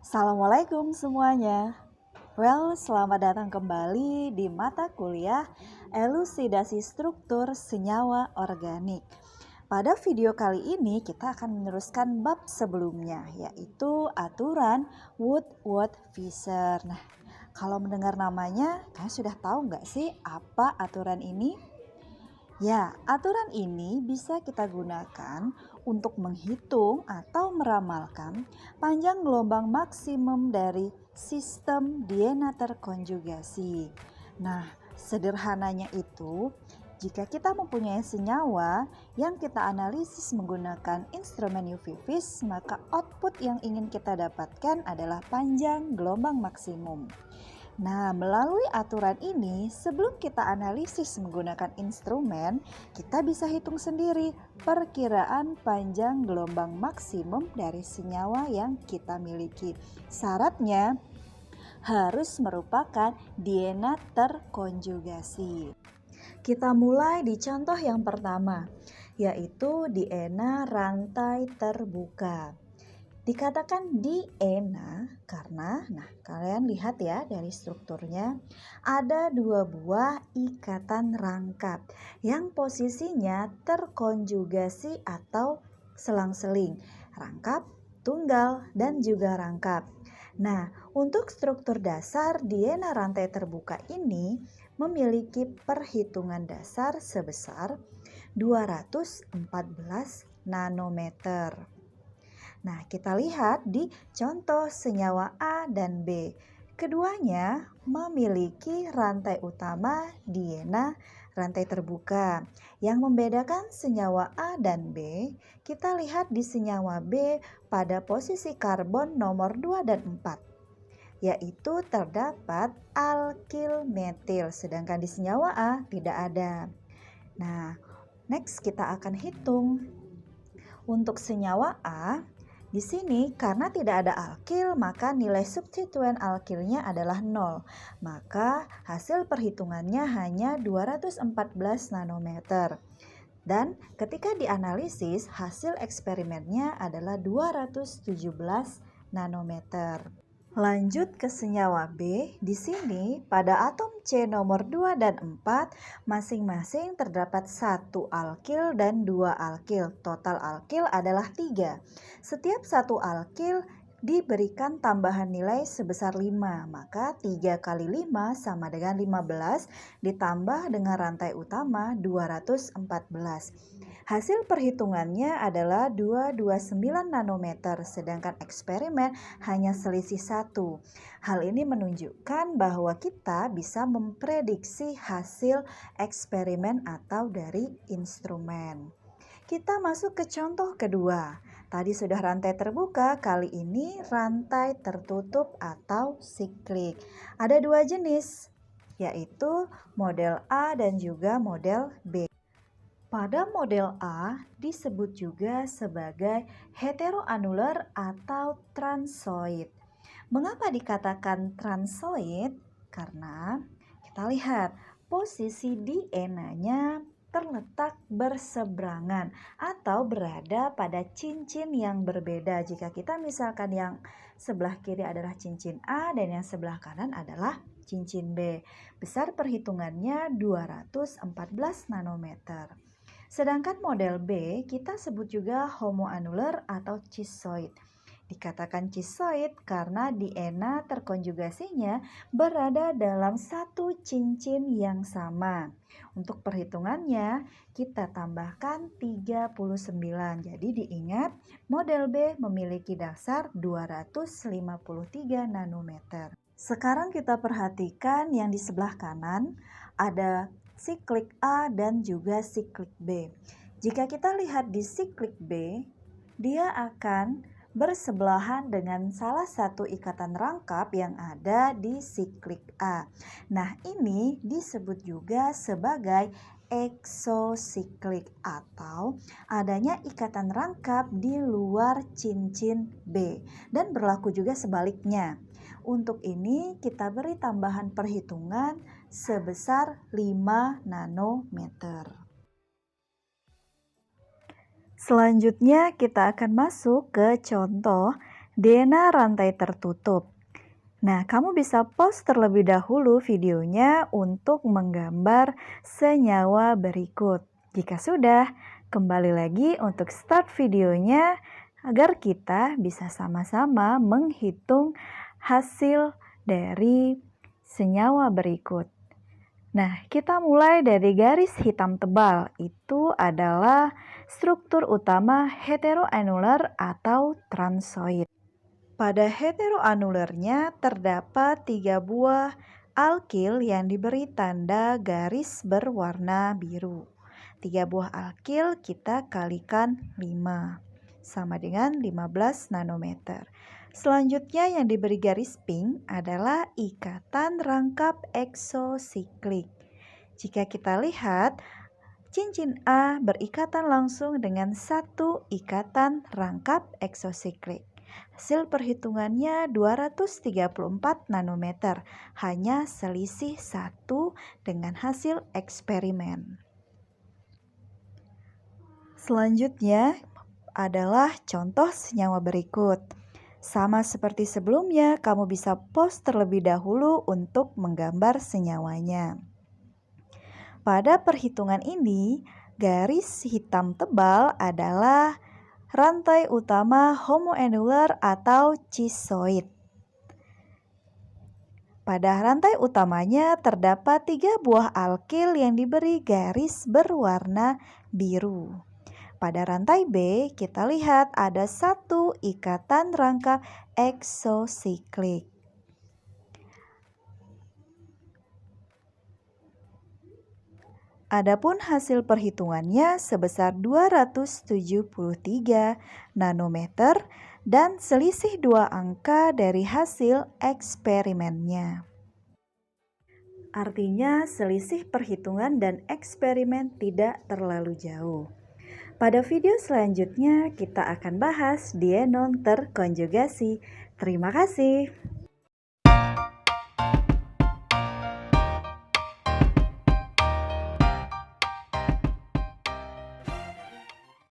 Assalamualaikum semuanya. Selamat datang kembali di mata kuliah Elusidasi Struktur Senyawa Organik. Pada video kali ini kita akan meneruskan bab sebelumnya, yaitu aturan Wood-Ward-Visser. Nah, kalau mendengar namanya, kalian sudah tahu nggak sih apa aturan ini? Ya, aturan ini bisa kita gunakan untuk menghitung atau meramalkan panjang gelombang maksimum dari sistem Dienater konjugasi. Nah, sederhananya itu, jika kita mempunyai senyawa yang kita analisis menggunakan instrumen UV vis, maka output yang ingin kita dapatkan adalah panjang gelombang maksimum. Nah, melalui aturan ini, sebelum kita analisis menggunakan instrumen, kita bisa hitung sendiri perkiraan panjang gelombang maksimum dari senyawa yang kita miliki. Syaratnya harus merupakan DNA terkonjugasi. Kita mulai di contoh yang pertama, yaitu DNA rantai terbuka. Dikatakan DNA karena, kalian lihat ya dari strukturnya, ada dua buah ikatan rangkap yang posisinya terkonjugasi atau selang-seling, rangkap, tunggal, dan juga rangkap. Nah, untuk struktur dasar DNA rantai terbuka ini memiliki perhitungan dasar sebesar 214 nanometer. Nah, kita lihat di contoh senyawa A dan B. Keduanya memiliki rantai utama DNA rantai terbuka. Yang membedakan senyawa A dan B, kita lihat di senyawa B pada posisi karbon nomor 2 dan 4, yaitu terdapat alkil metil, sedangkan di senyawa A tidak ada. Nah, next kita akan hitung. Untuk senyawa A, di sini karena tidak ada alkil, maka nilai substituen alkilnya adalah 0. Maka hasil perhitungannya hanya 214 nanometer. Dan ketika dianalisis, hasil eksperimennya adalah 217 nanometer. Lanjut ke senyawa B, di sini pada atom C nomor 2 dan 4 masing-masing terdapat 1 alkil dan 2 alkil. Total alkil adalah 3. Setiap 1 alkil diberikan tambahan nilai sebesar 5, maka 3 kali 5 sama dengan 15 ditambah dengan rantai utama 214. Hasil perhitungannya adalah 229 nanometer, sedangkan eksperimen hanya selisih 1. Hal ini menunjukkan bahwa kita bisa memprediksi hasil eksperimen atau dari instrumen. Kita masuk ke contoh kedua. Tadi sudah rantai terbuka, kali ini rantai tertutup atau siklik. Ada dua jenis, yaitu model A dan juga model B. Pada model A disebut juga sebagai heteroanular atau transoid. Mengapa dikatakan transoid? Karena kita lihat posisi DNA-nya terletak berseberangan atau berada pada cincin yang berbeda. Jika kita misalkan yang sebelah kiri adalah cincin A dan yang sebelah kanan adalah cincin B. Besar perhitungannya 214 nanometer. Sedangkan model B kita sebut juga homoanular atau cisoid. Dikatakan cisoid karena DNA terkonjugasinya berada dalam satu cincin yang sama. Untuk perhitungannya kita tambahkan 39. Jadi diingat model B memiliki dasar 253 nanometer. Sekarang kita perhatikan yang di sebelah kanan ada siklik A dan juga siklik B. Jika kita lihat di siklik B, dia akan bersebelahan dengan salah satu ikatan rangkap yang ada di siklik A. Nah, ini disebut juga sebagai eksosiklik atau adanya ikatan rangkap di luar cincin B, dan berlaku juga sebaliknya. Untuk ini kita beri tambahan perhitungan sebesar 5 nanometer. Selanjutnya kita akan masuk ke contoh DNA rantai tertutup. Nah, kamu bisa pause terlebih dahulu videonya untuk menggambar senyawa berikut. Jika sudah, kembali lagi untuk start videonya agar kita bisa sama-sama menghitung hasil dari senyawa berikut. Nah, kita mulai dari garis hitam tebal. Itu adalah struktur utama heteroanular atau transoid. Pada heteroanulernya terdapat 3 buah alkil yang diberi tanda garis berwarna biru. 3 buah alkil kita kalikan 5, sama dengan 15 nanometer. Selanjutnya yang diberi garis pink adalah ikatan rangkap eksosiklik. Jika kita lihat, cincin A berikatan langsung dengan satu ikatan rangkap eksosiklik. Hasil perhitungannya 234 nanometer, hanya selisih 1 dengan hasil eksperimen. Selanjutnya adalah contoh senyawa berikut. Sama seperti sebelumnya, kamu bisa pause terlebih dahulu untuk menggambar senyawanya. Pada perhitungan ini, garis hitam tebal adalah rantai utama homoanular atau cisoid. Pada rantai utamanya terdapat 3 buah alkil yang diberi garis berwarna biru. Pada rantai B, kita lihat ada 1 ikatan rangkap eksosiklik. Adapun hasil perhitungannya sebesar 273 nanometer dan selisih 2 angka dari hasil eksperimennya. Artinya selisih perhitungan dan eksperimen tidak terlalu jauh. Pada video selanjutnya kita akan bahas dienon terkonjugasi. Terima kasih.